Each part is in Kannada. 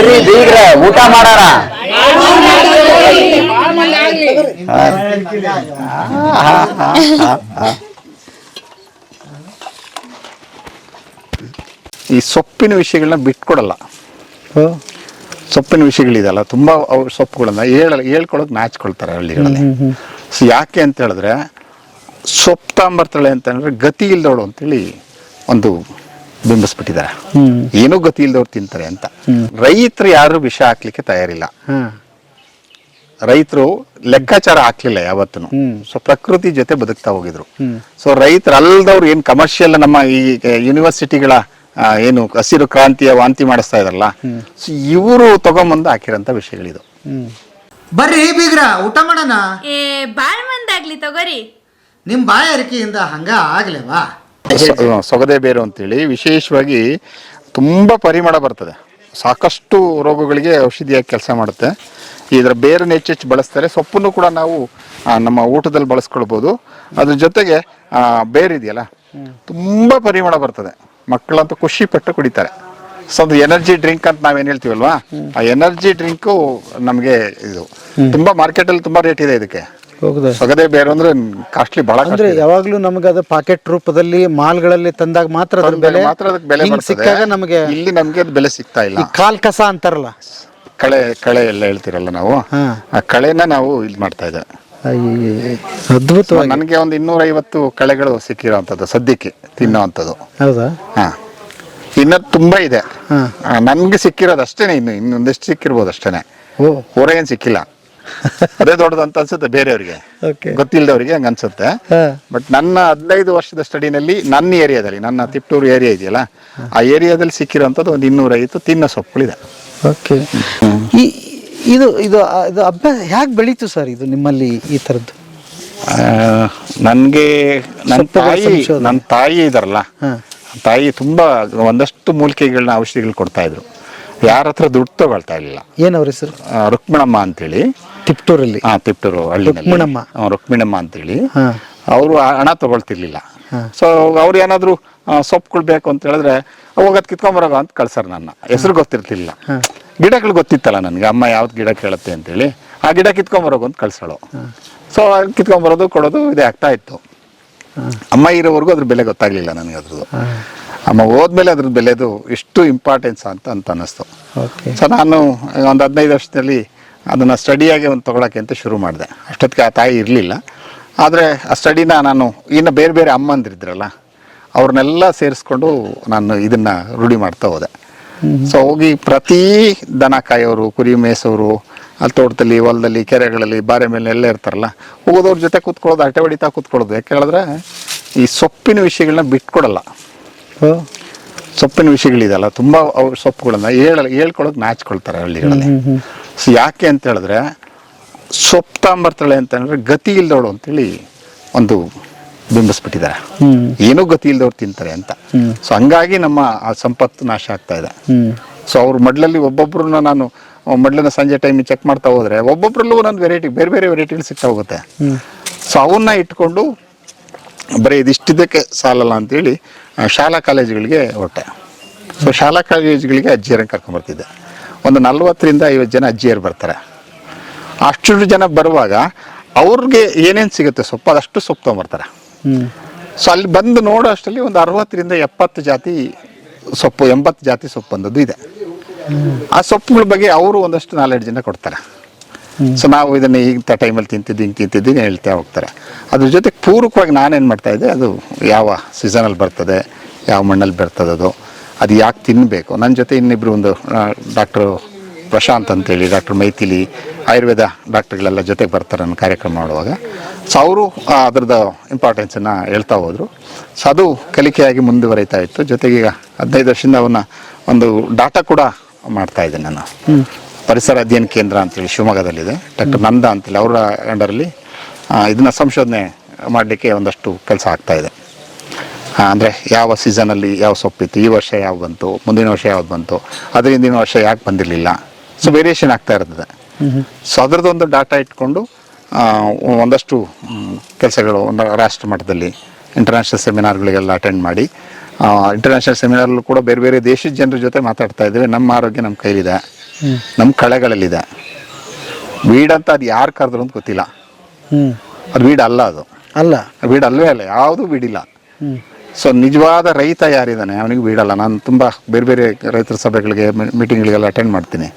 ಬರ್ರಿ ಬೀಗ್ರೆ ಊಟ ಮಾಡಾರ. ಈ ಸೊಪ್ಪಿನ ವಿಷಯಗಳನ್ನ ಬಿಟ್ಕೊಡಲ್ಲ. ಸೊಪ್ಪಿನ ವಿಷಯಗಳಿದೆಯಲ್ಲ ತುಂಬ ಸೊಪ್ಪುಗಳನ್ನ ಹೇಳ್ಕೊಳಕ್ ನಾಚ್ಕೊಳ್ತಾರೆ ಹಳ್ಳಿಗಳಲ್ಲಿ. ಸೊ ಯಾಕೆ ಅಂತ ಹೇಳಿದ್ರೆ ಸೊಪ್ಪು ತಾಂಬರ್ತಾಳೆ ಅಂತಂದ್ರೆ ಗತಿ ಇಲ್ದವಳು ಅಂತೇಳಿ ಒಂದು ಬಿಂಬಿಸ್ಬಿಟ್ಟಿದ್ದಾರೆ. ಏನೂ ಗತಿ ಇಲ್ದವ್ರು ತಿಂತಾರೆ ಅಂತ. ರೈತರು ಯಾರು ವಿಷ ಹಾಕ್ಲಿಕ್ಕೆ ತಯಾರಿಲ್ಲ. ರೈತರು ಲೆಕ್ಕಾಚಾರ ಹಾಕ್ಲಿಲ್ಲ ಯಾವತ್ತೂ. ಸೊ ಪ್ರಕೃತಿ ಜೊತೆ ಬದುಕ್ತಾ ಹೋಗಿದ್ರು. ಸೊ ರೈತರು ಅಲ್ದವ್ರು ಏನ್ ಕಮರ್ಷಿಯಲ್ ನಮ್ಮ ಈ ಯೂನಿವರ್ಸಿಟಿಗಳ ಏನು ಹಸಿರು ಕ್ರಾಂತಿಯ ವಾಂತಿ ಮಾಡಿಸ್ತಾ ಇದಾರಲ್ಲ, ಸೊ ಇವರು ತಗೊಂಬಂದು ಹಾಕಿರೋಂಥ ವಿಷಯಗಳಿದು. ಬರ್ರಿ ಬೀಗ್ರ ಊಟ ಮಾಡೋಣ. ಬಾಳ್ ಮಂದಾಗ್ಲಿ ತಗೋರಿ. ನಿಮ್ ಬಾಯ ಅರಿಕೆಯಿಂದ ಹಂಗ ಆಗ್ಲೇವಾ? ಸೊಗದೆ ಬೇರು ಅಂತೇಳಿ ವಿಶೇಷವಾಗಿ ತುಂಬಾ ಪರಿಮಳ ಬರ್ತದೆ. ಸಾಕಷ್ಟು ರೋಗಗಳಿಗೆ ಔಷಧಿಯಾಗಿ ಕೆಲಸ ಮಾಡುತ್ತೆ. ಇದರ ಬೇರನ್ನು ಹೆಚ್ಚೆಚ್ಚು ಬಳಸ್ತಾರೆ. ಸೊಪ್ಪನ್ನು ಕೂಡ ನಾವು ನಮ್ಮ ಊಟದಲ್ಲಿ ಬಳಸ್ಕೊಳ್ಬೋದು. ಅದ್ರ ಜೊತೆಗೆ ಬೇರಿದೆಯಲ್ಲ ತುಂಬಾ ಪರಿಮಳ ಬರ್ತದೆ. ಮಕ್ಕಳಂತೂ ಖುಷಿ ಪಟ್ಟು ಕುಡಿತಾರೆ. ಸೊ ಅದು ಎನರ್ಜಿ ಡ್ರಿಂಕ್ ಅಂತ ನಾವೇನು ಹೇಳ್ತೀವಲ್ವಾ, ಆ ಎನರ್ಜಿ ಡ್ರಿಂಕು ನಮಗೆ ಇದು ತುಂಬಾ ಮಾರ್ಕೆಟಲ್ಲಿ ತುಂಬಾ ರೇಟ್ ಇದೆ ಇದಕ್ಕೆ. ಸೊಗದೆ ಬೇರು ಅಂದ್ರೆ ಕಾಸ್ಟ್ಲಿ ಬಹಳ. ಅಂದ್ರೆ ಯಾವಾಗ್ಲೂ ನಮಗೆ ಅದು ಪಾಕೆಟ್ ರೂಪದಲ್ಲಿ ಮಾಲ್ಗಳಲ್ಲಿ ತಂದಾಗ ಮಾತ್ರ ಬೆಲೆ ಸಿಕ್ಕಾಗ ನಮಗೆ ಇಲ್ಲಿ ನಮ್ಗೆ ಬೆಲೆ ಸಿಗ್ತಾ ಇಲ್ಲ. ಕಾಲ್ ಕಸ ಅಂತಾರಲ್ಲ, ಕಳೆ ಎಲ್ಲ ಹೇಳ್ತಿರಲ್ಲ ನಾವು, ಆ ಕಳೆನ ನಾವು ಇದು ಮಾಡ್ತಾ ಇದ್ದೇವೆ. ಅದ್ಭುತವಾಗಿ ನನಗೆ ಒಂದು 250 ಕಳೆಗಳು ಸಿಕ್ಕಿರೋಂಥದ್ದು ಸದ್ಯಕ್ಕೆ ತಿನ್ನೋವಂಥದ್ದು. ಹೌದಾ? ಹಾ, ಇನ್ನ ತುಂಬಾ ಇದೆ. ನನ್ಗೆ ಸಿಕ್ಕಿರೋದು ಅಷ್ಟೇನೆ. ಇನ್ನೊಂದಷ್ಟು ಸಿಕ್ಕಿರ್ಬೋದು ಅಷ್ಟೇನೆ. ಹೊರಗೇನ್ ಸಿಕ್ಕಿಲ್ಲ. ಅದೇ ದೊಡ್ಡದಂತ ಅನ್ಸುತ್ತೆ ಬೇರೆಯವ್ರಿಗೆ, ಗೊತ್ತಿಲ್ಲದವ್ರಿಗೆ ಹಂಗ ಅನ್ಸುತ್ತೆ. ಬಟ್ ನನ್ನ 15 ವರ್ಷದ ಸ್ಟಡಿನಲ್ಲಿ ನನ್ನ ಏರಿಯಾದಲ್ಲಿ, ನನ್ನ ತಿಪ್ಟೂರು ಏರಿಯಾ ಇದೆಯಲ್ಲ, ಆ ಏರಿಯಾದಲ್ಲಿ ಸಿಕ್ಕಿರೋಂಥದ್ದು ಒಂದು 250 ತಿನ್ನೋ ಸೊಪ್ಪುಗಳಿದೆ. ಓಕೆ. ಇದು ಇದು ಇದು ಅಭ್ಯಾಸ ಹೇಗೆ ಬೆಳೀತು ಸರ್ ಇದು ನಿಮ್ಮಲ್ಲಿ ಈ ಥರದ್ದು? ನನಗೆ ನನ್ನ ತಾಯಿ ಇದಾರಲ್ಲ, ತಾಯಿ ತುಂಬಾ ಒಂದಷ್ಟು ಮೂಲಿಕೆಗಳನ್ನ ಔಷಧಿಗಳು ಕೊಡ್ತಾ ಇದ್ರು. ಯಾರ ಹತ್ರ ದುಡ್ಡು ತಗೊಳ್ತಾ ಇರ್ಲಿಲ್ಲ. ಏನವ್ರ ಹೆಸರು? ರುಕ್ಮಿಣಮ್ಮ ಅಂತೇಳಿ, ತಿಪ್ಟೂರಲ್ಲಿ. ತಿಪ್ಟೂರು ಹಳ್ಳಿನಲ್ಲಿ ರುಕ್ಮಿಣಮ್ಮ ಅಂತೇಳಿ. ಅವರು ಹಣ ತಗೊಳ್ತಿರ್ಲಿಲ್ಲ. ಸೊ ಅವ್ರು ಏನಾದ್ರು ಸೊಪ್ಪುಗಳು ಬೇಕು ಅಂತ ಹೇಳಿದ್ರೆ ಹೋಗೋದ್ ಕಿತ್ಕೊಂಬರೋ ಅಂತ ಕಳ್ಸಾರ. ನನ್ನ ಹೆಸರು ಗೊತ್ತಿರ್ತಿರ್ಲಿಲ್ಲ, ಗಿಡಗಳು ಗೊತ್ತಿತ್ತಲ್ಲ ನನಗೆ. ಅಮ್ಮ ಯಾವ್ದು ಗಿಡ ಕೇಳುತ್ತೆ ಅಂತೇಳಿ ಆ ಗಿಡ ಕಿತ್ಕೊಂಬರೋಗು ಅಂತ ಕಳ್ಸೋಳು. ಸೊ ಕಿತ್ಕೊಂಬರೋದು ಕೊಡೋದು ಇದೇ ಆಗ್ತಾ ಇತ್ತು. ಅಮ್ಮ ಇರೋವರೆಗೂ ಅದ್ರ ಬೆಲೆ ಗೊತ್ತಾಗ್ಲಿಲ್ಲ ನನಗೆ ಅದ್ರದ್ದು. ಅಮ್ಮ ಹೋದ್ಮೇಲೆ ಅದ್ರ ಬೆಲೆದು ಎಷ್ಟು ಇಂಪಾರ್ಟೆನ್ಸ್ ಅಂತ ಅನ್ನಿಸ್ತು. ಸೊ ನಾನು ಒಂದು 15 ವರ್ಷದಲ್ಲಿ ಅದನ್ನ ಸ್ಟಡಿಯಾಗಿ ಒಂದು ತೊಗೊಳಕ್ಕೆ ಅಂತ ಶುರು ಮಾಡಿದೆ. ಅಷ್ಟೊತ್ತಿಗೆ ಆ ತಾಯಿ ಇರಲಿಲ್ಲ. ಆದರೆ ಆ ಸ್ಟಡಿನ ನಾನು ಇನ್ನು ಬೇರೆ ಬೇರೆ ಅಮ್ಮಂದಿರಿದ್ರಲ್ಲ ಅವ್ರನ್ನೆಲ್ಲ ಸೇರಿಸ್ಕೊಂಡು ನಾನು ಇದನ್ನ ರೂಢಿ ಮಾಡ್ತಾ ಹೋದೆ. ಸೊ ಹೋಗಿ ಪ್ರತಿ ದನ ಕಾಯೋರು, ಕುರಿ ಮೇಯಿಸೋರು, ಅಲ್ಲಿ ತೋಟದಲ್ಲಿ, ಹೊಲದಲ್ಲಿ, ಕೆರೆಗಳಲ್ಲಿ, ಬಾರೆ ಮೇಲೆ ಎಲ್ಲ ಇರ್ತಾರಲ್ಲ, ಹೋಗೋದವ್ರ ಜೊತೆ ಕೂತ್ಕೊಳ್ಳೋದು, ಹರಟೆ ಹೊಡಿತಾ ಕೂತ್ಕೊಳ್ಳೋದು. ಯಾಕೆ ಹೇಳಿದ್ರೆ ಈ ಸೊಪ್ಪಿನ ವಿಷಯಗಳನ್ನ ಬಿಟ್ಕೊಡಲ್ಲ. ಸೊಪ್ಪಿನ ವಿಷಯಗಳಿದೆಯಲ್ಲ ತುಂಬ ಸೊಪ್ಪುಗಳನ್ನ ಹೇಳ್ಕೊಳಕ್ ನಾಚ್ಕೊಳ್ತಾರೆ ಹಳ್ಳಿಗಳಲ್ಲಿ. ಸೊ ಯಾಕೆ ಅಂತ ಹೇಳಿದ್ರೆ ಸೊಪ್ಪು ತಾಂಬರ್ತಾಳೆ ಅಂತಂದ್ರೆ ಗತಿ ಇಲ್ದವಳು ಅಂತೇಳಿ ಒಂದು ಬಿಂಬಿಸ್ಬಿಟ್ಟಿದ್ದಾರೆ. ಏನೂ ಗತಿ ಇಲ್ದವ್ರು ತಿಂತಾರೆ ಅಂತ. ಸೊ ಹಂಗಾಗಿ ನಮ್ಮ ಆ ಸಂಪತ್ತು ನಾಶ ಆಗ್ತಾ ಇದೆ. ಸೊ ಅವ್ರ ಮಡ್ಲಲ್ಲಿ ಒಬ್ಬೊಬ್ರನ್ನ ನಾನು ಮಡ್ಲನ್ನ ಸಂಜೆ ಟೈಮಿಗೆ ಚೆಕ್ ಮಾಡ್ತಾ ಹೋದ್ರೆ ಒಬ್ಬೊಬ್ರಲ್ಲೂ ಒಂದೊಂದು ವೆರೈಟಿ, ಬೇರೆ ಬೇರೆ ವೆರೈಟಿಗಳು ಸಿಗ್ತಾ ಹೋಗುತ್ತೆ. ಸೊ ಅವನ್ನ ಇಟ್ಕೊಂಡು ಬರೀ ಇದಿಷ್ಟಿದ್ದಕ್ಕೆ ಸಾಲಲ್ಲ ಅಂತೇಳಿ ಶಾಲಾ ಕಾಲೇಜುಗಳಿಗೆ ಹೊಟ್ಟೆ. ಸೊ ಶಾಲಾ ಕಾಲೇಜುಗಳಿಗೆ ಅಜ್ಜಿಯರನ್ನು ಕರ್ಕೊಂಡ್ಬರ್ತಿದ್ದೆ. ಒಂದು 40ರಿಂದ 50 ಜನ ಅಜ್ಜಿಯರು ಬರ್ತಾರೆ. ಅಷ್ಟು ಜನ ಬರುವಾಗ ಅವ್ರಿಗೆ ಏನೇನು ಸಿಗುತ್ತೆ ಸೊಪ್ಪು, ಅದಷ್ಟು ಸೊಪ್ಪು ತೊಗೊಂಬರ್ತಾರೆ. ಸೊ ಅಲ್ಲಿ ಬಂದು ನೋಡೋ ಅಷ್ಟರಲ್ಲಿ ಒಂದು 60ರಿಂದ 70 ಜಾತಿ ಸೊಪ್ಪು, 80 ಜಾತಿ ಸೊಪ್ಪು ಬಂದದ್ದು ಇದೆ. ಆ ಸೊಪ್ಪುಗಳ ಬಗ್ಗೆ ಅವರು ಒಂದಷ್ಟು ನಾಲೆಡ್ಜ್ ಕೊಡ್ತಾರೆ. ಸೊ ನಾವು ಇದನ್ನ ಇಂಥ ಟೈಮಲ್ಲಿ ಹಿಂಗೆ ತಿಂತಿದ್ದೀನಿ ಹೇಳ್ತಾ ಹೋಗ್ತಾರೆ. ಅದ್ರ ಜೊತೆ ಪೂರಕವಾಗಿ ನಾನೇನು ಮಾಡ್ತಾ ಇದ್ದೆ, ಅದು ಯಾವ ಸೀಸನಲ್ಲಿ ಬರ್ತದೆ, ಯಾವ ಮಣ್ಣಲ್ಲಿ ಬರ್ತದೆ, ಅದು ಯಾಕೆ ತಿನ್ನಬೇಕು. ನನ್ನ ಜೊತೆ ಇನ್ನಿಬ್ಬರು, ಒಂದು ಡಾಕ್ಟ್ರು ಪ್ರಶಾಂತ್ ಅಂತೇಳಿ, ಡಾಕ್ಟರ್ ಮೈಥಿಲಿ, ಆಯುರ್ವೇದ ಡಾಕ್ಟ್ರುಗಳೆಲ್ಲ ಜೊತೆಗೆ ಬರ್ತಾರೆ ನನ್ನ ಕಾರ್ಯಕ್ರಮ ಮಾಡುವಾಗ. ಸೊ ಅವರು ಅದ್ರದ್ದು ಇಂಪಾರ್ಟೆನ್ಸನ್ನು ಹೇಳ್ತಾ ಹೋದರು. ಸೊ ಅದು ಕಲಿಕೆಯಾಗಿ ಮುಂದುವರಿತಾ ಇತ್ತು. ಜೊತೆಗೆ ಈಗ 15 ವರ್ಷದಿಂದ ಅವನ್ನ ಒಂದು ಡಾಟಾ ಕೂಡ ಮಾಡ್ತಾ ಇದ್ದೇನೆ ನಾನು. ಪರಿಸರ ಅಧ್ಯಯನ ಕೇಂದ್ರ ಅಂತೇಳಿ ಶಿವಮೊಗ್ಗದಲ್ಲಿದೆ, ಡಾಕ್ಟರ್ ನಂದ ಅಂತೇಳಿ, ಅವರ ಅಂಡರಲ್ಲಿ ಇದನ್ನು ಸಂಶೋಧನೆ ಮಾಡಲಿಕ್ಕೆ ಒಂದಷ್ಟು ಕೆಲಸ ಆಗ್ತಾಯಿದೆ. ಅಂದರೆ ಯಾವ ಸೀಸನಲ್ಲಿ ಯಾವ ಸೊಪ್ಪಿತ್ತು, ಈ ವರ್ಷ ಯಾವ ಬಂತು, ಮುಂದಿನ ವರ್ಷ ಯಾವ್ದು ಬಂತು, ಅದ್ರ ಹಿಂದಿನ ವರ್ಷ ಯಾಕೆ ಬಂದಿರಲಿಲ್ಲ. ಸೊ ವೇರಿಯೇಷನ್ ಆಗ್ತಾ ಇರ್ತದೆ. ಸೊ ಅದರದ್ದೊಂದು ಡಾಟಾ ಇಟ್ಕೊಂಡು ಒಂದಷ್ಟು ಕೆಲಸಗಳು ರಾಷ್ಟ್ರ ಮಟ್ಟದಲ್ಲಿ ಇಂಟರ್ನ್ಯಾಷನಲ್ ಸೆಮಿನಾರ್ಗಳಿಗೆಲ್ಲ ಅಟೆಂಡ್ ಮಾಡಿ, ಇಂಟರ್ನ್ಯಾಷನಲ್ ಸೆಮಿನಾರಲ್ಲೂ ಕೂಡ ಬೇರೆ ಬೇರೆ ದೇಶದ ಜನರ ಜೊತೆ ಮಾತಾಡ್ತಾ ಇದ್ದೇವೆ. ನಮ್ಮ ಆರೋಗ್ಯ ನಮ್ಮ ಕೈಲಿದೆ, ನಮ್ಮ ಕಳೆಗಳಲ್ಲಿದೆ. ವೀಡ್ ಅಂತ ಅದು ಯಾರು ಕರೆದ್ರು ಅಂತ ಗೊತ್ತಿಲ್ಲ. ಅದು ವೀಡ್ ಅಲ್ಲ, ಅದು ಅಲ್ಲ, ವೀಡ್ ಅಲ್ಲವೇ ಅಲ್ಲ, ಯಾವುದೂ ವೀಡಿಲ್ಲ. ಸೊ ನಿಜವಾದ ರೈತ ಯಾರಿದ್ದಾನೆ ಅವನಿಗೆ ವೀಡಲ್ಲ. ನಾನು ತುಂಬ ಬೇರೆ ಬೇರೆ ರೈತರ ಸಭೆಗಳಿಗೆ ಮೀಟಿಂಗ್ಗಳಿಗೆಲ್ಲ ಅಟೆಂಡ್ ಮಾಡ್ತೀನಿ.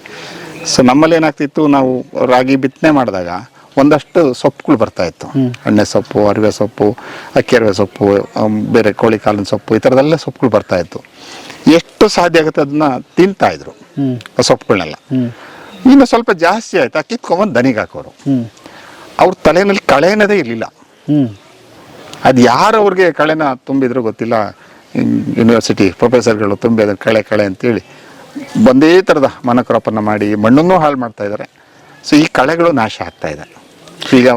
ಸೊ ನಮ್ಮಲ್ಲಿ ಏನಾಗ್ತಿತ್ತು, ನಾವು ರಾಗಿ ಬಿತ್ತನೆ ಮಾಡಿದಾಗ ಒಂದಷ್ಟು ಸೊಪ್ಪುಗಳು ಬರ್ತಾಯಿತ್ತು. ಎಣ್ಣೆ ಸೊಪ್ಪು, ಅರಿವೆ ಸೊಪ್ಪು, ಅಕ್ಕಿ ಅರಿವೆ ಸೊಪ್ಪು, ಬೇರೆ ಕೋಳಿ ಕಾಲಿನ ಸೊಪ್ಪು, ಈ ಥರದ್ದೆಲ್ಲ ಸೊಪ್ಪುಗಳು ಬರ್ತಾಯಿತ್ತು. ಎಷ್ಟು ಸಾಧ್ಯ ಆಗುತ್ತೆ ಅದನ್ನ ತಿಂತಾಯಿದ್ರು ಆ ಸೊಪ್ಪುಗಳನ್ನೆಲ್ಲ. ಇನ್ನು ಸ್ವಲ್ಪ ಜಾಸ್ತಿ ಆಯ್ತು, ಕಿತ್ಕೊಂಬಂದು ದನಿಗೆ ಹಾಕೋರು. ಅವ್ರ ತಲೆಯಲ್ಲಿ ಕಳೆ ಅನ್ನೋದೇ ಇರಲಿಲ್ಲ. ಅದು ಯಾರು ಅವ್ರಿಗೆ ಕಳೆನ ತುಂಬಿದ್ರು ಗೊತ್ತಿಲ್ಲ. ಯೂನಿವರ್ಸಿಟಿ ಪ್ರೊಫೆಸರ್ಗಳು ತುಂಬಿ ಅದನ್ನು ಕಳೆ ಅಂತೇಳಿ ಒಂದೇ ಥರದ ಮನಕ್ರಾಪನ್ನು ಮಾಡಿ ಮಣ್ಣನ್ನು ಹಾಳು ಮಾಡ್ತಾ ಇದ್ದಾರೆ. ಸೊ ಈ ಕಳೆಗಳು ನಾಶ ಆಗ್ತಾ ಇದೆ. ಈಗ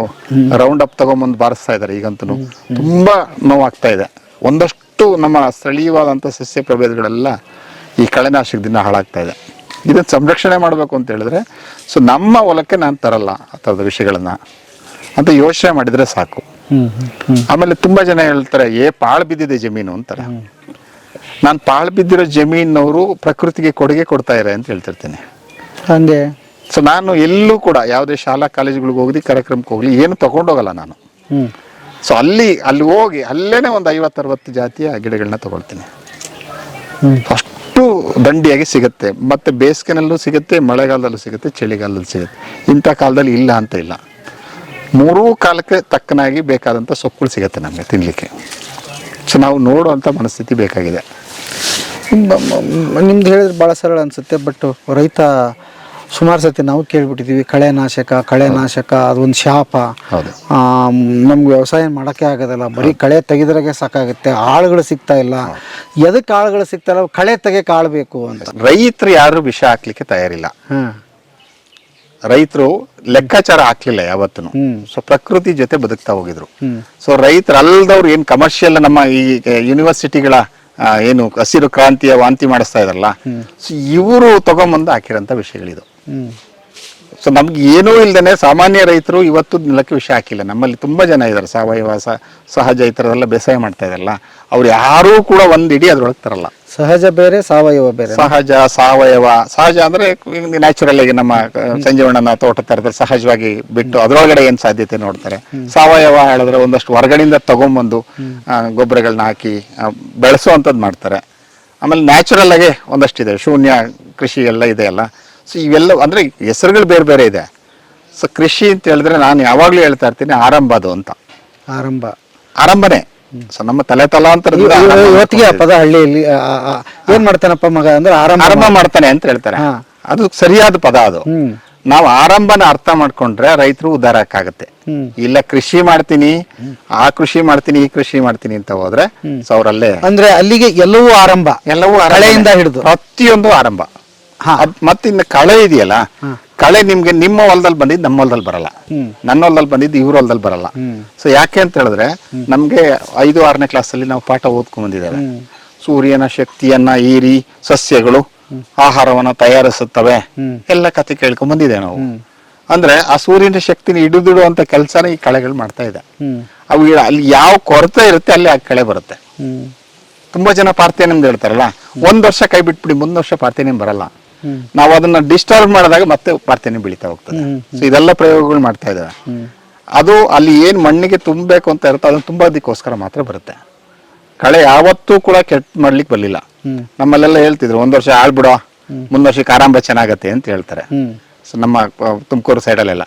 ರೌಂಡ್ ಅಪ್ ತಗೊಂಬಂದು ಬಾರಿಸ್ತಾ ಇದ್ದಾರೆ. ಈಗಂತೂ ತುಂಬ ನೋವಾಗ್ತಾ ಇದೆ. ಒಂದಷ್ಟು ನಮ್ಮ ಸ್ಥಳೀಯವಾದಂಥ ಸಸ್ಯ ಪ್ರಭೇದಗಳೆಲ್ಲ ಈ ಕಳೆನಾಶಕದಿಂದ ಹಾಳಾಗ್ತಾ ಇದೆ. ಇದನ್ನು ಸಂರಕ್ಷಣೆ ಮಾಡಬೇಕು ಅಂತ ಹೇಳಿದ್ರೆ ಸೊ ನಮ್ಮ ಹೊಲಕ್ಕೆ ನಾನು ತರಲ್ಲ ಆ ಥರದ ವಿಷಯಗಳನ್ನು ಅಂತ ಯೋಚನೆ ಮಾಡಿದರೆ ಸಾಕು. ಆಮೇಲೆ ತುಂಬ ಜನ ಹೇಳ್ತಾರೆ, ಪಾಳು ಬಿದ್ದಿದೆ ಜಮೀನು ಅಂತಾರೆ. ನಾನು ಪಾಳು ಬಿದ್ದಿರೋ ಜಮೀನವರು ಪ್ರಕೃತಿಗೆ ಕೊಡುಗೆ ಕೊಡ್ತಾ ಇದ್ದಾರೆ ಅಂತ ಹೇಳ್ತಿರ್ತೀನಿ. ಹಂಗೆ ಸೊ ನಾನು ಎಲ್ಲೂ ಕೂಡ ಯಾವುದೇ ಶಾಲಾ ಕಾಲೇಜುಗಳಿಗೆ ಹೋಗಿ ಕಾರ್ಯಕ್ರಮಕ್ಕೆ ಹೋಗಲಿ ಏನು ತಗೊಂಡೋಗಲ್ಲ ನಾನು. ಸೊ ಅಲ್ಲಿ ಹೋಗಿ ಅಲ್ಲೇನೆ ಒಂದು 50-60 ಜಾತಿಯ ಗಿಡಗಳನ್ನ ತಗೊಳ್ತೀನಿ. ಅಷ್ಟು ದಂಡಿಯಾಗಿ ಸಿಗುತ್ತೆ. ಮತ್ತೆ ಬೇಸಿಗೆನಲ್ಲೂ ಸಿಗುತ್ತೆ, ಮಳೆಗಾಲದಲ್ಲೂ ಸಿಗುತ್ತೆ, ಚಳಿಗಾಲದಲ್ಲೂ ಸಿಗುತ್ತೆ. ಇಂಥ ಕಾಲದಲ್ಲಿ ಇಲ್ಲ ಅಂತ ಇಲ್ಲ. 3 ಕಾಲಕ್ಕೆ ತಕ್ಕನಾಗಿ ಬೇಕಾದಂಥ ಸೊಪ್ಪುಗಳು ಸಿಗುತ್ತೆ ನಮಗೆ ತಿನ್ನಲಿಕ್ಕೆ. ಸೊ ನಾವು ನೋಡುವಂಥ ಮನಸ್ಥಿತಿ ಬೇಕಾಗಿದೆ. ನಿಮ್ದು ಹೇಳಿದ್ರೆ ಭಾಳ ಸರಳ ಅನಿಸುತ್ತೆ, ಬಟ್ ರೈತ ಸುಮಾರು ಸತಿ ನಾವು ಕೇಳ್ಬಿಟ್ಟಿದ್ದೀವಿ, ಕಳೆನಾಶಕ ಅದೊಂದು ಶಾಪ, ನಮ್ಗೆ ವ್ಯವಸಾಯ ಮಾಡೋಕ್ಕೆ ಆಗೋದಿಲ್ಲ, ಬರೀ ಕಳೆ ತೆಗೆದ್ರಾಗೆ ಸಾಕಾಗುತ್ತೆ, ಆಳುಗಳು ಸಿಗ್ತಾ ಇಲ್ಲ. ಎದಕ್ಕೆ ಆಳುಗಳು ಸಿಗ್ತಾ ಇಲ್ಲ? ಕಳೆ ತೆಗೆಯಕ್ಕೆ ಆಳು ಬೇಕು ಅಂತ. ರೈತರು ಯಾರು ವಿಷ ಹಾಕ್ಲಿಕ್ಕೆ ತಯಾರಿಲ್ಲ. ರೈತರು ಲೆಕ್ಕಾಚಾರ ಹಾಕ್ಲಿಲ್ಲ ಯಾವತ್ತೂ. ಸೊ ಪ್ರಕೃತಿ ಜೊತೆ ಬದುಕ್ತಾ ಹೋಗಿದ್ರು. ಸೊ ರೈತರು ಅಲ್ದವ್ರು ಏನು ಕಮರ್ಷಿಯಲ್ ನಮ್ಮ ಈ ಯೂನಿವರ್ಸಿಟಿಗಳ ಏನು ಹಸಿರು ಕ್ರಾಂತಿಯ ವಾಂತಿ ಮಾಡಿಸ್ತಾ ಇದಾರಲ್ಲ, ಸೊ ಇವರು ತಗೊಂಬಂದು ಹಾಕಿರೋಂಥ ವಿಷಯಗಳಿದು. ಸೊ ನಮ್ಗೆ ಏನೂ ಇಲ್ದೇನೆ ಸಾಮಾನ್ಯ ರೈತರು ಇವತ್ತು ನೆಲಕ್ಕೆ ವಿಷಯ ಹಾಕಿಲ್ಲ. ನಮ್ಮಲ್ಲಿ ತುಂಬ ಜನ ಇದ್ದಾರೆ ಸಾವಯವ ಸಹಜ ಈ ಥರದೆಲ್ಲ ಬೇಸಾಯ ಮಾಡ್ತಾ ಇದಾರಲ್ಲ, ಅವ್ರು ಯಾರೂ ಕೂಡ ಒಂದು ಇಡೀ ಅದ್ರೊಳಗೆ ತರಲ್ಲ. ಸಹಜ ಬೇರೆ, ಸಾವಯವ ಬೇರೆ. ಸಹಜ ಸಾವಯವ, ಸಹಜ ಅಂದ್ರೆ ನ್ಯಾಚುರಲ್ ಆಗಿ ನಮ್ಮ ಸಂಜೀವಣ್ಣನ ತೋಟ ತರದಲ್ಲಿ ಸಹಜವಾಗಿ ಬಿಟ್ಟು ಅದರೊಳಗಡೆ ಏನ್ ಸಾಧ್ಯತೆ ನೋಡ್ತಾರೆ. ಸಾವಯವ ಹೇಳಿದ್ರೆ ಒಂದಷ್ಟು ಹೊರಗಡೆಯಿಂದ ತಗೊಂಡ್ಬಂದು ಗೊಬ್ಬರಗಳನ್ನ ಹಾಕಿ ಬೆಳೆಸುವಂಥದ್ದು ಮಾಡ್ತಾರೆ. ಆಮೇಲೆ ನ್ಯಾಚುರಲ್ ಆಗಿ ಒಂದಷ್ಟಿದೆ, ಶೂನ್ಯ ಕೃಷಿ ಎಲ್ಲ ಇದೆ ಅಲ್ಲ. ಸೊ ಇವೆಲ್ಲ ಅಂದ್ರೆ ಹೆಸರುಗಳು ಬೇರೆ ಬೇರೆ ಇದೆ. ಸೊ ಕೃಷಿ ಅಂತ ಹೇಳಿದ್ರೆ ನಾನು ಯಾವಾಗ್ಲೂ ಹೇಳ್ತಾ ಇರ್ತೀನಿ, ಆರಂಭ ಅಂತ. ಆರಂಭನೇ. ಸೊ ನಮ್ಮ ತಲಾಂತರದಿಂದ ಇವತ್ತಿಗೆ ಆ ಪದ ಹಳ್ಳಿಯಲ್ಲಿ ಏನ್ ಮಾಡ್ತಾನಪ್ಪ ಮಗ ಅಂದ್ರೆ ಆರಂಭ ಮಾಡ್ತಾನೆ ಅಂತ ಹೇಳ್ತಾರೆ. ಅದು ಸರಿಯಾದ ಪದ. ಅದು ನಾವು ಆರಂಭನ ಅರ್ಥ ಮಾಡ್ಕೊಂಡ್ರೆ ರೈತರು ಉದ್ಧಾರ ಆಗುತ್ತೆ. ಇಲ್ಲ ಕೃಷಿ ಮಾಡ್ತೀನಿ, ಆ ಕೃಷಿ ಮಾಡ್ತೀನಿ, ಈ ಕೃಷಿ ಮಾಡ್ತೀನಿ ಅಂತ ಹೋದ್ರೆ ಸೊ ಅವರಲ್ಲೇ ಅಂದ್ರೆ ಅಲ್ಲಿಗೆ ಎಲ್ಲವೂ ಕಳೆಯಿಂದ ಹಿಡಿದು ಪ್ರತಿಯೊಂದು ಆರಂಭ. ಮತ್ತೆ ಇನ್ನು ಕಳೆ ಇದೆಯಲ್ಲ, ಕಳೆ ನಿಮ್ಗೆ ನಿಮ್ಮ ಹೊಲದಲ್ಲಿ ಬಂದಿದ್ದು ನಮ್ಮ ಹೊಲದಲ್ಲಿ ಬರಲ್ಲ, ನನ್ನ ಹೊಲದಲ್ಲಿ ಬಂದಿದ್ದು ಇವ್ರ ಹೊಲದಲ್ಲಿ ಬರಲ್ಲ. ಸೊ ಯಾಕೆ ಅಂತ ಹೇಳಿದ್ರೆ ನಮ್ಗೆ 5-6ನೇ ಕ್ಲಾಸಲ್ಲಿ ನಾವು ಪಾಠ ಓದ್ಕೊಂಡ್ ಬಂದಿದ್ದೇವೆ. ಸೂರ್ಯನ ಶಕ್ತಿಯನ್ನ ಹೀರಿ ಸಸ್ಯಗಳು ಆಹಾರವನ್ನ ತಯಾರಿಸುತ್ತವೆ ಎಲ್ಲ ಕತೆ ಕೇಳ್ಕೊಂಡ್ ಬಂದಿದ್ದೇವೆ ನಾವು. ಅಂದ್ರೆ ಆ ಸೂರ್ಯನ ಶಕ್ತಿನ ಹಿಡಿದಿಡುವಂತ ಕೆಲಸನ ಈ ಕಳೆಗಳು ಮಾಡ್ತಾ ಇದೆ. ಅವು ಅಲ್ಲಿ ಯಾವ ಕೊರತೆ ಇರುತ್ತೆ ಅಲ್ಲಿ ಆ ಕಳೆ ಬರುತ್ತೆ. ತುಂಬಾ ಜನ ಪಾರ್ಥೇನಿಯಂ ಹೇಳ್ತಾರಲ್ಲ, 1 ವರ್ಷ ಕೈ ಬಿಟ್ಬಿಡಿ, ಮುಂದ್ ವರ್ಷ ಪಾರ್ಥೇನಿಯಂ ಬರಲ್ಲ. ನಾವು ಅದನ್ನ ಡಿಸ್ಟರ್ಬ್ ಮಾಡಿದಾಗ ಮತ್ತೆ ಪಾರ್ಥೇನಿಯಂ ಬೆಳೀತಾ ಹೋಗ್ತದೆ. ಸೊ ಇದೆಲ್ಲ ಪ್ರಯೋಗಗಳು ಮಾಡ್ತಾ ಇದ್ದಾವೆ. ಅದು ಅಲ್ಲಿ ಏನ್ ಮಣ್ಣಿಗೆ ತುಂಬಬೇಕು ಅಂತ ಇರುತ್ತೆ ಅದನ್ನ ತುಂಬೋದಕ್ಕೋಸ್ಕರ ಮಾತ್ರ ಬರುತ್ತೆ. ಕಳೆ ಯಾವತ್ತೂ ಕೂಡ ಕೆಟ್ಟ ಮಾಡ್ಲಿಕ್ಕೆ ಬರಲಿಲ್ಲ. ನಮ್ಮಲ್ಲೆಲ್ಲ ಹೇಳ್ತಿದ್ರು 1 ವರ್ಷ ಆಳ್ಬಿಡೋ, ಮುಂದ್ ವರ್ಷಕ್ಕೆ ಆರಂಭ ಚೆನ್ನಾಗತ್ತೆ ಅಂತ ಹೇಳ್ತಾರೆ. ಸೊ ನಮ್ಮ ತುಮಕೂರು ಸೈಡಲ್ಲೆಲ್ಲ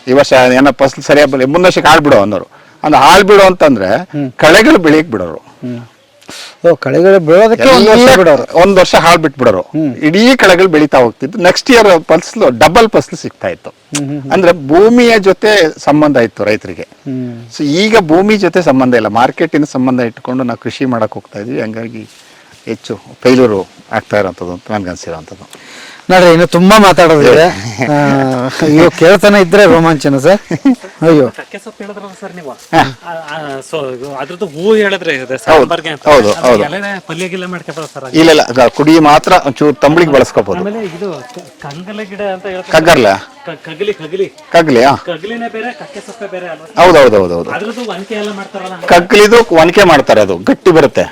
ಈ ವರ್ಷ ಏನೋ ಫಸಲು ಸರಿಯಾಗಿ ಮುಂದ್ ವರ್ಷಕ್ಕೆ ಆಳ್ಬಿಡೋ ಅನ್ನೋರು. ಅಂದ್ರೆ ಆಳ್ಬಿಡೋ ಅಂತಂದ್ರೆ ಕಳೆಗಳು ಬೆಳೆಯಕ್ ಬಿಡೋರು. ಕಳೆಗಳು ಬೆಳೆಯೋದಕ್ಕೆ 1 ವರ್ಷ ಹಾಳು ಬಿಟ್ಬಿಡೋರು. ಇಡೀ ಕಳೆಗಳು ಬೆಳೀತಾ ಹೋಗ್ತಿತ್ತು. ನೆಕ್ಸ್ಟ್ ಇಯರ್ ಫಸಲು ಡಬಲ್ ಫಸಲು ಸಿಗ್ತಾ ಇತ್ತು. ಅಂದ್ರೆ ಭೂಮಿಯ ಜೊತೆ ಸಂಬಂಧ ಇತ್ತು ರೈತರಿಗೆ. ಸೊ ಈಗ ಭೂಮಿ ಜೊತೆ ಸಂಬಂಧ ಇಲ್ಲ, ಮಾರ್ಕೆಟಿನ ಸಂಬಂಧ ಇಟ್ಕೊಂಡು ನಾವು ಕೃಷಿ ಮಾಡಕ್ ಹೋಗ್ತಾ ಇದೀವಿ. ಹಂಗಾಗಿ ಹೆಚ್ಚು ಫೇಲ್ಯೂರು ಆಗ್ತಾ ಇರೋಂಥದ್ದು ಅಂತ ನನ್ಗನ್ಸಿರೋಂಥದ್ದು. ನೋಡ್ರಿ, ಇನ್ನು ತುಂಬಾ ಮಾತಾಡೋದಿದೆ. ಅಯ್ಯೋ, ಕೇಳ್ತಾನೆ ಇದ್ರೆ ರೋಮಾಂಚನ ಸರ್. ಅಯ್ಯೋ, ಕಕ್ಕೆ ಸೊಪ್ಪು ಹೇಳಿದ್ರಲ್ಲ ಸರ್ ನೀವು, ಅದ್ರದ್ದು ಹೂ ಹೇಳಿದ್ರೆ ಹೌದು ಪಲ್ಯ ಗಿಲ್ಯ ಮಾಡ್ಕೊಬೋದು ಸರ್. ಇಲ್ಲ, ಕುಡಿ ಮಾತ್ರ ಒಂಚೂರು ತಂಬಳಿಗೆ ಬಳಸ್ಕೋಬಹುದು. ಆಮೇಲೆ ಇದು ಕಂಗಲ ಗಿಡ ಅಂತ ಹೇಳ್ತಾರೆ. ಕಗ್ಗರ್ಲ ಕಗ್ಲಿನೇ ಬೇರೆ, ಕಕ್ಕೆ ಸೊಪ್ಪೆ ಬೇರೆ ಅಲ್ವಾ? ಹೌದೌದು. ಅದ್ರದ್ದು ಒನಕೆ ಎಲ್ಲ ಮಾಡ್ತಾರಲ್ಲ, ಕಗ್ಲಿದು ಒನಕೆ ಮಾಡ್ತಾರೆ, ಅದು ಗಟ್ಟಿ ಬರುತ್ತೆ.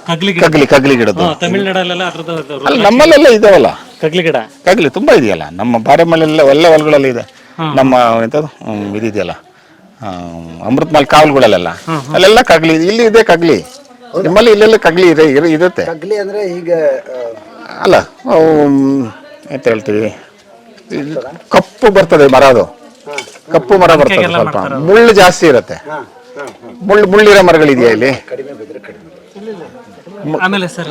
ಕಗ್ಲಿ ಕಗ್ಲಿ ಗಿಡದ್ದು ತಮಿಳ್ನಾಡಲ್ಲೆಲ್ಲ ಅದ್ರದ್ದು ನಮ್ಮಲ್ಲೆಲ್ಲ ಇದಾವಲ್ಲ. ಕಗ್ಲಿ ಗಿಡ ಕಗ್ಲಿ ತುಂಬಾ ಇದೆಯಲ್ಲ ನಮ್ಮ ಬಾರೆಮಲ್ಲೆಲ್ಲ ಎಲ್ಲ ಹೊಲಗಳಲ್ಲಿ ಇದೆ. ನಮ್ಮ ಎಂಥದ್ದು ಇದಿದೆಯಲ್ಲ ಅಮೃತಮಲ್ ಕಾವಲುಗಳಲ್ಲೆಲ್ಲ ಅಲ್ಲೆಲ್ಲ ಕಗ್ಲಿ, ಇಲ್ಲಿ ಇದೆ ಕಗ್ಲಿ. ನಿಮ್ಮಲ್ಲಿ ಇಲ್ಲೆಲ್ಲ ಕಗ್ಲಿ ಇರುತ್ತೆ. ಕಗ್ಲಿ ಅಂದ್ರೆ ಈಗ ಅಲ್ಲ ಎಂತ ಹೇಳ್ತೀವಿ, ಕಪ್ಪು ಬರ್ತದೆ ಮರ, ಅದು ಕಪ್ಪು ಮರ ಬರ್ತದೆ, ಸ್ವಲ್ಪ ಮುಳ್ಳು ಜಾಸ್ತಿ ಇರುತ್ತೆ. ಮುಳ್ಳಿರೋ ಮರಗಳಿದೆಯಾ ಇಲ್ಲಿ? ಆಮೇಲೆ ಸರ್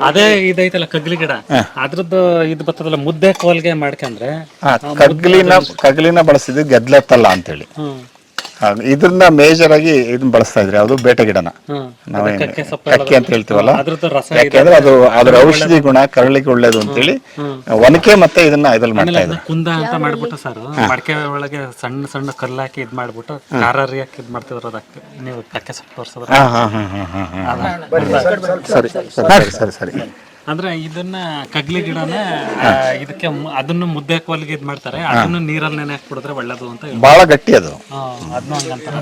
ಅದೇ ಇದೈತಲ್ಲ ಕಗ್ಲಿ ಗಿಡ, ಅದ್ರದ್ದು ಇದು ಬರ್ತದಲ್ಲ ಮುದ್ದೆ ಕೋಲ್ಗೆ ಮಾಡ್ಕೊಂಡ್ರೆ ಕಗ್ಲಿನ ಬಳಸಿದ್ದು ಗೆದ್ಲೆತ್ತಲ್ಲ ಅಂತೇಳಿ ಇದನ್ನ ಮೇಜರ್ ಆಗಿ ಇದನ್ನ ಬಳಸ್ತಾ ಇದ್ರಿ. ಅದು ಬೇಟೆ ಗಿಡನ ನಾವೇನು ಕಕ್ಕೆ ಅಂತ ಹೇಳ್ತೀವಲ್ಲ, ಯಾಕೆಂದ್ರೆ ಅದು ಅದ್ರ ಔಷಧಿ ಗುಣ ಕರಳಿಗೆ ಒಳ್ಳೇದು ಅಂತೇಳಿ ಒನಕೆ ಮತ್ತೆ ಇದನ್ನ ಇದ್ರಲ್ಲಿ ಮಾಡ್ತಾ ಇದ್ರು. ಕುಂದ ಅಂತ ಮಾಡ್ಬಿಟ್ಟು ಸರ್ ಮಡಕೆ ಒಳಗೆ ಸಣ್ಣ ಸಣ್ಣ ಕಲ್ಲು ಹಾಕಿ ಇದ್ ಮಾಡ್ಬಿಟ್ಟು ಖಾರರಿಯಾಗಿ ಇದ್ ಮಾಡ್ತಿದ್ರು. ಅದಕ್ಕೆ ನೀವು ಕಕ್ಕೆ ಸೊಪ್ಪು ತೋರ್ಸಿದ್ರೆ ಸರಿ ಸರಿ ಸರಿ. ಅಂದ್ರೆ ಇದನ್ನ ಕಗ್ಲಿ ಗಿಡನ ಇದಕ್ಕೆ ಅದನ್ನು ಮುದ್ದೆ ಕೋಲ್ಗೆ ಇದ್ ಮಾಡ್ತಾರೆ, ಅದನ್ನು ನೀರಲ್ಲಿ ನೆನೆ ಹಾಕಿ ಕುಡಿದ್ರೆ ಒಳ್ಳೇದು ಅಂತ ಬಹಳ ಗಟ್ಟಿ ಅದು. ಅದನ್ನ ಹಂಗಂತಾರೆ.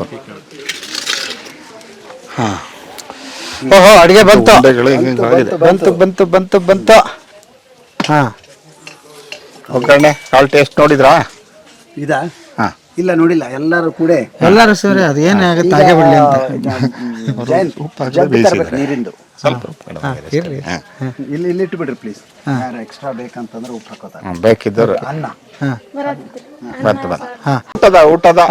ಓಹೋ ಅಡಿಗೆ ಬಂತು ಬಂತು ಬಂತು ಬಂತು ಬಂತು. ಹಾ ಒಗ್ಗರಣೆ ಕಾಳು ಟೇಸ್ಟ್ ನೋಡಿದ್ರಾ? ಇದಾ? ಇಲ್ಲ ನೋಡಿಲ್ಲ. ಎಲ್ಲರೂ ಕೂಡ ಎಲ್ಲರೂ ಸೇರಿ ಅದು ಏನಾಗುತ್ತೆ ಹಾಗೆ ಬಿಡ್ಲಿ ಅಂತ ನೀರಿಂದು ಸ್ವಲ್ಪ ಇಲ್ಲಿ ಇಟ್ಟು ಬಿಡ್ರಿ ಪ್ಲೀಸ್. ಯಾರು ಎಕ್ಸ್ಟ್ರಾ ಬೇಕಂತಂದ್ರೆ ಉಪ್ಪು ಹಾಕೋತಾರೆ. ಬೇಕಿದ್ದರು ಅನ್ನ ಬಂತು ಊಟದ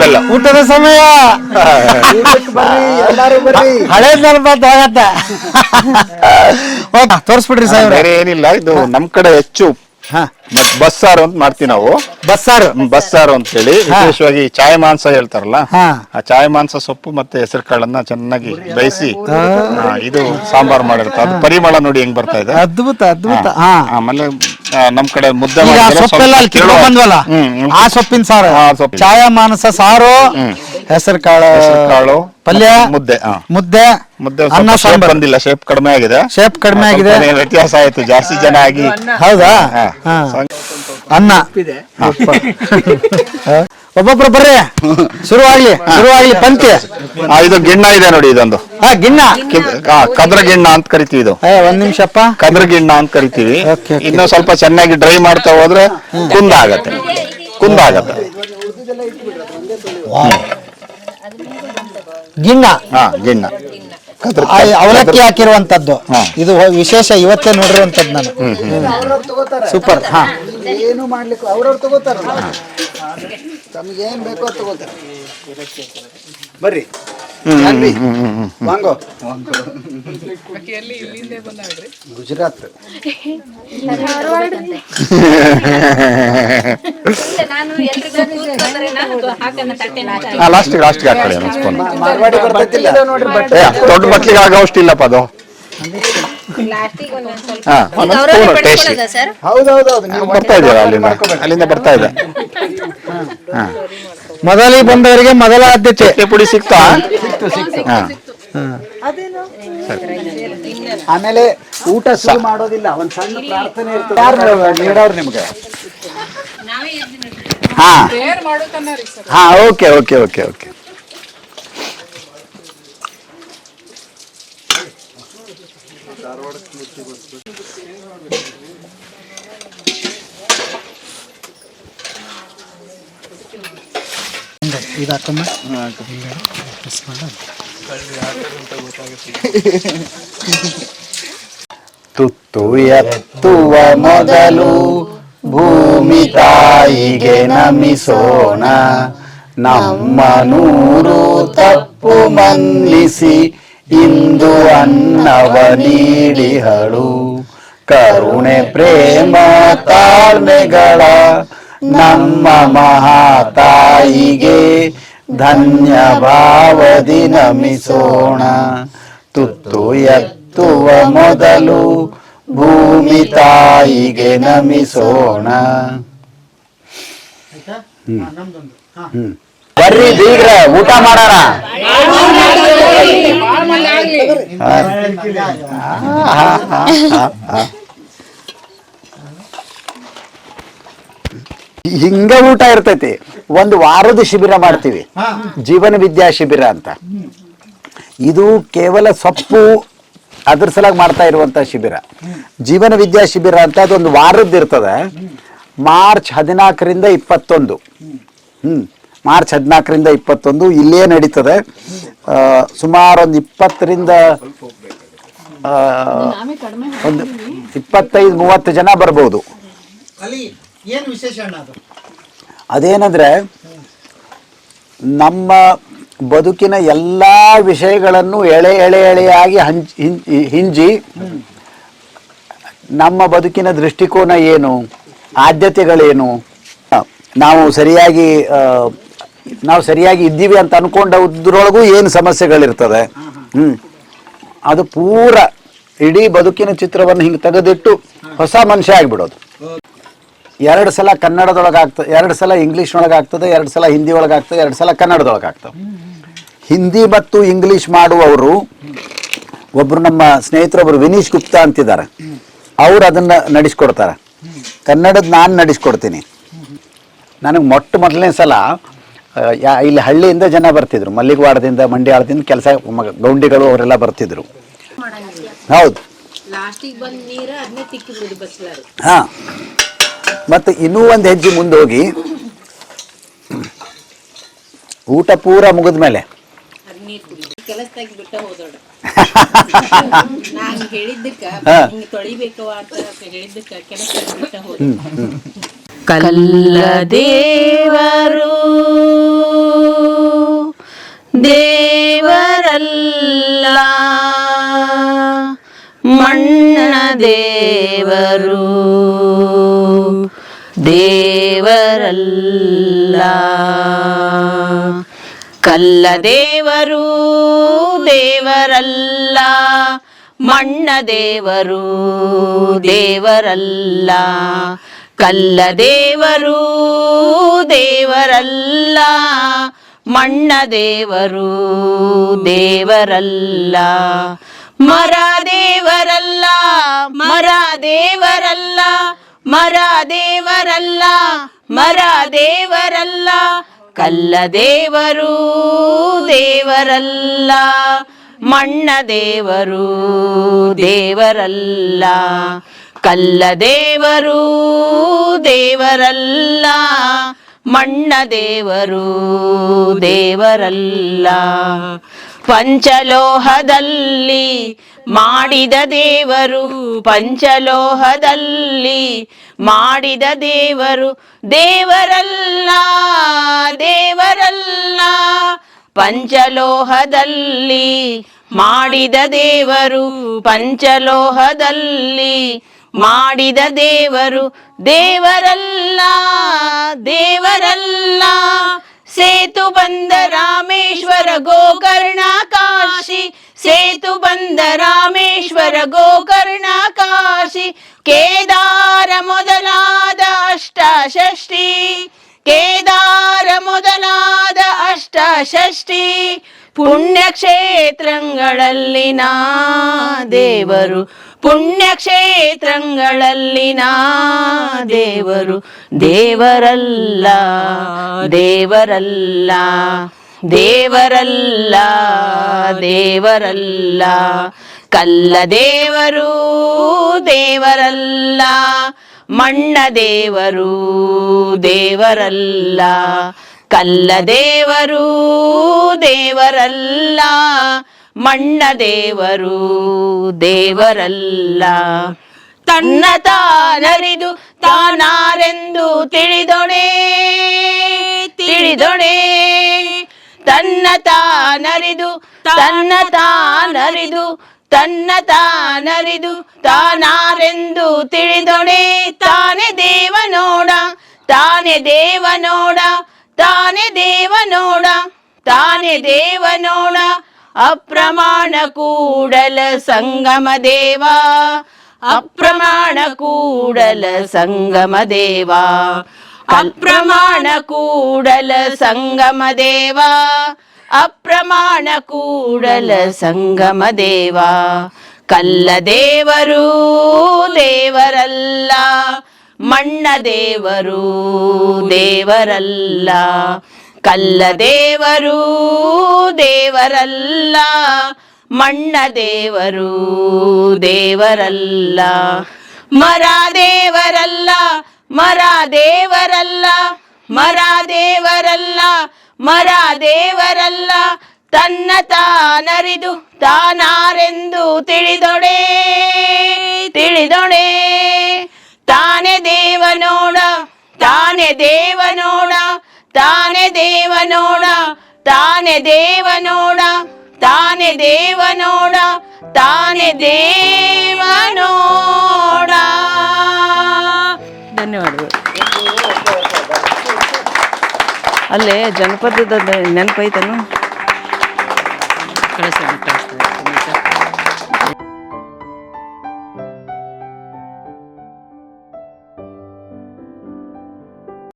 ಬೆಲ್ಲ, ಊಟದ ಸಮಯ. ಹಳೆ ನೆನಪಾತ ಆಗತ್ತೆ. ತೋರಿಸ್ಬಿಡ್ರಿ ಸಾಹೇಬ್ರೆ. ಬೇರೆ ಏನಿಲ್ಲ, ಇದು ನಮ್ ಕಡೆ ಹೆಚ್ಚು ಬಸ್ಸಾರು ಅಂತ ಮಾಡ್ತೀವಿ ನಾವು. ಬಸ್ಸಾರು ಅಂತ ಹೇಳಿ ವಿಶೇಷವಾಗಿ ಚಾಯ್ ಮಾಂಸ ಹೇಳ್ತಾರಲ್ಲ, ಆ ಚಾಯ್ ಮಾಂಸ ಸೊಪ್ಪು ಮತ್ತೆ ಹೆಸರು ಕಾಳನ್ನ ಚೆನ್ನಾಗಿ ಬೇಯಿಸಿ ಇದು ಸಾಂಬಾರ್ ಮಾಡಿರುತ್ತೆ. ಅದು ಪರಿಮಳ ನೋಡಿ ಹೆಂಗ್ ಬರ್ತಾ ಇದೆ, ಅದ್ಭುತ ಅದ್ಭುತ. ಆಮೇಲೆ ನಮ್ ಕಡೆ ಮುದ್ದೆ ಬಂದ್ವಲ್ಲ ಆ ಸೊಪ್ಪಿನ ಸಾರು, ಚಾಯ ಮಾನಸ ಸಾರು, ಹೆಸರು ಕಾಳು ಪಲ್ಯ, ಮುದ್ದೆ ಅನ್ನ ಸಾಂಬಾರ್. ಬಂದಿಲ್ಲ, ಶೇಪ್ ಕಡಿಮೆ ಆಗಿದೆ. ವ್ಯತ್ಯಾಸ ಆಯ್ತು, ಜಾಸ್ತಿ ಜನ ಆಗಿ. ಹೌದಾ? ಅನ್ನ ಒಬ್ಬೊಬ್ರು ಬರ್ರಿ, ಶುರುವಾಗ್ಲಿ ಪಂಕ್ತಿ. ಇದು ಗಿಣ್ಣ ಇದೆ ನೋಡಿ, ಇದೊಂದು ಗಿಣ್ಣ, ಕದ್ರ ಗಿಣ್ಣ ಅಂತ ಕರಿತೀವಿ. ಇದು ಒಂದ್ ನಿಮಿಷಪ್ಪ, ಕದ್ರ ಗಿಣ್ಣ ಅಂತ ಕರಿತೀವಿ. ಇನ್ನು ಸ್ವಲ್ಪ ಚೆನ್ನಾಗಿ ಡ್ರೈ ಮಾಡ್ತಾ ಹೋದ್ರೆ ಕುಂದ ಆಗತ್ತೆ. ಗಿಣ್ಣ ಗಿಣ್ಣ ಅವಲಕ್ಕಿ ಹಾಕಿರುವಂತದ್ದು. ಇದು ವಿಶೇಷ, ಇವತ್ತೇ ನೋಡಿರುವಂತದ್ದು ನಾನು. ಸೂಪರ್. ಏನು ಮಾಡ್ಲಿಕ್ಕೆ ಅವ್ರವ್ರು ತಗೋತಾರಲ್ಲ, ತಮಗೇನ್ ಬೇಕೋ ತಗೋತಾರೆ. ಬರ್ರಿ ವಾಂಗೋ. ಗುಜರಾತ್. ಲಾಸ್ಟಿಗೆ ಹಾಕೊಳ್ಳಿ ಮಾರ್ವಾಡಿ ಬರ್ತೈತಿಲ್ಲ ನೋಡ್ರಿ. ಬಟ್ ದೊಡ್ಡ ಮಕ್ಳಿಗೆ ಆಗೋಷ್ಟು ಇಲ್ಲಪ್ಪ ಅದು. ಹೌದೌದೌದು, ನೀವು ಬರ್ತಾ ಇದೀರ ಅಲ್ಲಿಂದ ಬರ್ತಾ ಇದೆ. ಮೊದಲಿಗೆ ಬಂದವರಿಗೆ ಮೊದಲ ಆದ್ಯತೆ. ಪುಡಿ ಸಿಕ್ತಾ? ಆಮೇಲೆ ಊಟ ಶುರು ಮಾಡೋದಿಲ್ಲ, ಒಂದ್ ಸಣ್ಣ ಪ್ರಾರ್ಥನೆ ಇರ್ತದೆ. ಯಾರು ನೀಡೋರು ನಿಮ್ಗೆ? Okay okay okay okay. ಇದಾಕಮ್ಮ ತುತ್ತು ಎತ್ತುವ ಮೊದಲು ಭೂಮಿ ತಾಯಿಗೆ ನಮಿಸೋಣ. ನಮ್ಮ ನೂರು ತಪ್ಪು ಮನ್ನಿಸಿ ಇಂದು ಅನ್ನವ ನೀಡಿಹಳು. ಕರುಣೆ ಪ್ರೇಮ ತಾಳ್ಮೆಗಳ ನಮ್ಮ ಮಹಾತಾಯಿಗೆ ಧನ್ಯ ಭಾವದಿ ನಮಿಸೋಣ. ತುತ್ತು ಎತ್ತುವ ಮೊದಲು ಭೂಮಿ ತಾಯಿಗೆ ನಮಿಸೋಣ. ಬರ್ರಿ ಬೀಗ್ರ, ಊಟ ಮಾಡೋಣ. ಹಿಂಗ ಊಟ ಇರ್ತೈತಿ. ಒಂದು ವಾರದ ಶಿಬಿರ ಮಾಡ್ತೀವಿ, ಜೀವನ ವಿದ್ಯಾ ಶಿಬಿರ ಅಂತ. ಇದು ಕೇವಲ ಸೊಪ್ಪು ಅದ್ರ ಸಲಾಗಿ ಮಾಡ್ತಾ ಇರುವಂಥ ಶಿಬಿರ. ಜೀವನ ವಿದ್ಯಾ ಶಿಬಿರ ಅಂತ ಅದೊಂದು ವಾರದ್ದು ಇರ್ತದೆ. ಮಾರ್ಚ್ 14ರಿಂದ 21. ಮಾರ್ಚ್ 14ರಿಂದ 21 ಇಲ್ಲೇ ನಡೀತದೆ. ಸುಮಾರು ಒಂದು 20ರಿಂದ ಒಂದು 25-30 ಜನ ಬರ್ಬೋದು. ಅಲ್ಲಿ ಏನು ವಿಶೇಷ ಅಣ್ಣ ಅದು? ಅದೇನಂದ್ರೆ ನಮ್ಮ ಬದುಕಿನ ಎಲ್ಲ ವಿಷಯಗಳನ್ನು ಎಳೆಯಾಗಿ ಹಿಂಜಿ ನಮ್ಮ ಬದುಕಿನ ದೃಷ್ಟಿಕೋನ ಏನು, ಆದ್ಯತೆಗಳೇನು, ನಾವು ಸರಿಯಾಗಿ ಇದ್ದೀವಿ ಅಂತ ಅನ್ಕೊಂಡದ್ರೊಳಗೂ ಏನು ಸಮಸ್ಯೆಗಳಿರ್ತದೆ, ಅದು ಪೂರ ಇಡೀ ಬದುಕಿನ ಚಿತ್ರವನ್ನು ಹಿಂಗೆ ತೆಗೆದಿಟ್ಟು ಹೊಸ ಮನುಷ್ಯ ಆಗಿಬಿಡೋದು. 2 ಸಲ ಕನ್ನಡದೊಳಗಾಗ್ತದೆ, 2 ಸಲ ಇಂಗ್ಲೀಷ್ನೊಳಗಾಗ್ತದೆ, 2 ಸಲ ಹಿಂದಿ ಒಳಗಾಗ್ತದೆ, 2 ಸಲ ಕನ್ನಡದೊಳಗಾಗ್ತದೆ. ಹಿಂದಿ ಮತ್ತು ಇಂಗ್ಲೀಷ್ ಮಾಡುವವರು ಒಬ್ಬರು ನಮ್ಮ ಸ್ನೇಹಿತರೊಬ್ಬರು ವಿನೀಶ್ ಗುಪ್ತಾ ಅಂತಿದ್ದಾರೆ. ಅವ್ರು ಅದನ್ನು ನಡೆಸ್ಕೊಡ್ತಾರೆ. ಕನ್ನಡದ ನಾನು ನಡೆಸ್ಕೊಡ್ತೀನಿ. ನನಗೆ ಮೊದಲನೇ ಸಲ ಇಲ್ಲಿ ಹಳ್ಳಿಯಿಂದ ಜನ ಬರ್ತಿದ್ರು, ಮಲ್ಲಿಗವಾಡದಿಂದ, ಮಂಡ್ಯಾಳದಿಂದ ಕೆಲಸ ಗೌಂಡಿಗಳು ಅವರೆಲ್ಲ ಬರ್ತಿದ್ರು. ಹೌದು. ಹಾಂ. ಮತ್ತು ಇನ್ನೂ ಒಂದು ಹೆಜ್ಜೆ ಮುಂದೆ ಹೋಗಿ ಊಟ ಪೂರ ಮುಗಿದ ಮೇಲೆ ಕಲ್ಲದೇವರು ದೇವರಲ್ಲ, ಮಣ್ಣ ದೇವರು ದೇವರಲ್ಲ. ಕಲ್ಲದೇವರು ದೇವರಲ್ಲ, ಮಣ್ಣ ದೇವರು ದೇವರಲ್ಲ. ಕಲ್ಲದೇವರು ದೇವರಲ್ಲ, ಮಣ್ಣ ದೇವರು ದೇವರಲ್ಲ. ಮರ ದೇವರಲ್ಲ, ಮರ ದೇವರಲ್ಲ, ಮರ ದೇವರಲ್ಲ, ಮರ ದೇವರಲ್ಲ. ಕಲ್ಲದೇವರು ದೇವರಲ್ಲ, ಮಣ್ಣ ದೇವರು ದೇವರಲ್ಲ. ಕಲ್ಲದೇವರು ದೇವರಲ್ಲ, ಮಣ್ಣ ದೇವರು ದೇವರಲ್ಲ. ಪಂಚಲೋಹದಲ್ಲಿ ಮಾಡಿದ ದೇವರು, ಪಂಚಲೋಹದಲ್ಲಿ ಮಾಡಿದ ದೇವರು ದೇವರಲ್ಲ, ದೇವರಲ್ಲ. ಪಂಚಲೋಹದಲ್ಲಿ ಮಾಡಿದ ದೇವರು, ಪಂಚಲೋಹದಲ್ಲಿ ಮಾಡಿದ ದೇವರು ದೇವರಲ್ಲ, ದೇವರಲ್ಲ. ಸೇತು ಬಂದ ರಾಮೇಶ್ವರ ಗೋಕರ್ಣ ಕಾಶಿ, ಸೇತು ಬಂದ ರಾಮೇಶ್ವರ ಗೋಕರ್ಣ ಕಾಶಿ. ಕೇದಾರ ಮೊದಲಾದ ಅಷ್ಟಷಷ್ಠಿ, ಕೇದಾರ ಮೊದಲಾದ ಅಷ್ಟಷಷ್ಠಿ. ಪುಣ್ಯಕ್ಷೇತ್ರಗಳಲ್ಲಿನ ದೇವರು, ಪುಣ್ಯಕ್ಷೇತ್ರಗಳಲ್ಲಿನ ದೇವರು ದೇವರಲ್ಲ, ದೇವರಲ್ಲ, ದೇವರಲ್ಲ, ದೇವರಲ್ಲ. ಕಲ್ಲದೇವರು ದೇವರಲ್ಲ, ಮಣ್ಣ ದೇವರು ದೇವರಲ್ಲ. ಕಲ್ಲದೇವರು ದೇವರಲ್ಲ, ಮಣ್ಣ ದೇವರು ದೇವರಲ್ಲ. ತನ್ನ ತಾನರಿದು ತಾನಾರೆಂದು ತಿಳಿದೊಣೆ, ತಿಳಿದೊಣೆ. ತನ್ನ ತಾನರಿದು, ತನ್ನ ತಾನರಿದು, ತನ್ನ ತಾನರಿದು ತಾನಾರೆಂದು ತಿಳಿದೊಣೆ. ತಾನೇ ದೇವನೋಡ, ತಾನೇ ದೇವನೋಡ, ತಾನೇ ದೇವನೋಡ, ತಾನೇ ದೇವನೋಡ. ಅಪ್ರಮಾಣ ಕೂಡಲ ಸಂಗಮ ದೇವ, ಅಪ್ರಮಾಣ ಕೂಡಲ ಸಂಗಮ ದೇವ. ಅಪ್ರಮಾಣ ಕೂಡಲ ಸಂಗಮ ದೇವ, ಅಪ್ರಮಾಣ ಕೂಡಲ ಸಂಗಮ ದೇವ. ಕಲ್ಲದೇವರು ದೇವರಲ್ಲ, ಮಣ್ಣ ದೇವರು ದೇವರಲ್ಲ. ಕಲ್ಲದೇವರು ದೇವರಲ್ಲ, ಮಣ್ಣ ದೇವರು ದೇವರಲ್ಲ, ಮರ ದೇವರಲ್ಲ, ಮರ ದೇವರಲ್ಲ, ಮರ ದೇವರಲ್ಲ, ಮರ ದೇವರಲ್ಲ. ತನ್ನ ತಾನರಿದು ತಾನಾರೆಂದು ತಿಳಿದೊಡೆ ತಿಳಿದೊಡೆ. ತಾನೇ ದೇವನೋಡ, ತಾನೇ ದೇವನೋಡ, ತಾನೇ ದೇವನೋಡ, ತಾನೇ ದೇವನೋಡ, ತಾನೇ ದೇವನೋಡ, ತಾನೇ ದೇವನೋಡ. ಧನ್ಯವಾದಗಳು. ಅಲ್ಲೇ ಜನಪದದ ನೆನಪೈತನು. ಕಳಿಸ್ತೀನಿ.